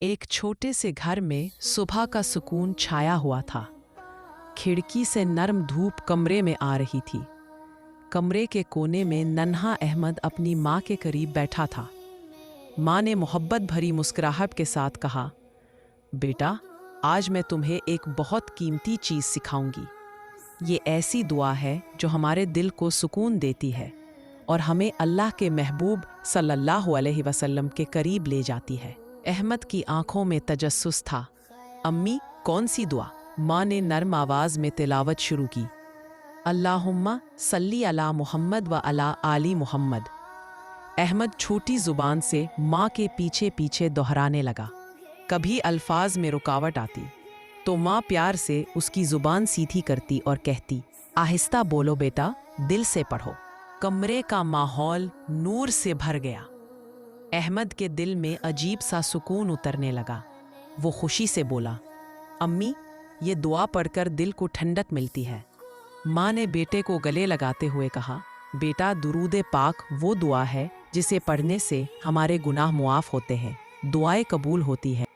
एक छोटे से घर में सुबह का सुकून छाया हुआ था। खिड़की से नरम धूप कमरे में आ रही थी। कमरे के कोने में नन्हा अहमद अपनी माँ के करीब बैठा था। माँ ने मोहब्बत भरी मुस्कुराहट के साथ कहा, बेटा, आज मैं तुम्हें एक बहुत कीमती चीज़ सिखाऊंगी। ये ऐसी दुआ है जो हमारे दिल को सुकून देती है और हमें अल्लाह के महबूब सल्लल्लाहु अलैहि वसल्लम के करीब ले जाती है। अहमद की आंखों में तजस्सुस था। अम्मी, कौन सी दुआ? माँ ने नर्म आवाज़ में तिलावत शुरू की, अल्लाहुम्मा सल्ली अला मुहम्मद व अला आली मुहम्मद। अहमद छोटी ज़ुबान से माँ के पीछे पीछे दोहराने लगा। कभी अल्फाज में रुकावट आती तो माँ प्यार से उसकी ज़ुबान सीधी करती और कहती, आहिस्ता बोलो बेटा, दिल से पढ़ो। कमरे का माहौल नूर से भर गया। अहमद के दिल में अजीब सा सुकून उतरने लगा। वो खुशी से बोला, अम्मी, ये दुआ पढ़कर दिल को ठंडक मिलती है। माँ ने बेटे को गले लगाते हुए कहा, बेटा, दुरूद पाक वो दुआ है जिसे पढ़ने से हमारे गुनाह मुआफ़ होते हैं, दुआएं कबूल होती है।